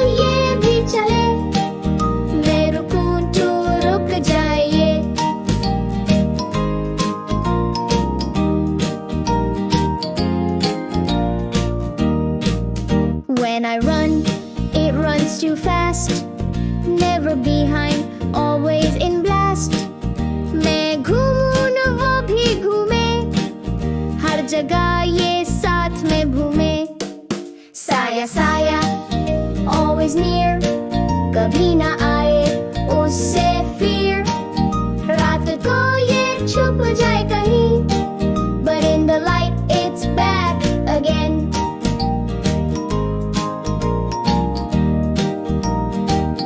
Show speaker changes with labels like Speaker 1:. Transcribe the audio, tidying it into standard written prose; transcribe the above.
Speaker 1: ये भी चले, मैं रुकूं तो रुक जाए ये। When I run, it runs too fast, never behind, always in blast. मैं घूमूं न वो भी घूमे, हर जगह ये साथ में घूमे। साया साया always near, कभी ना आए उससे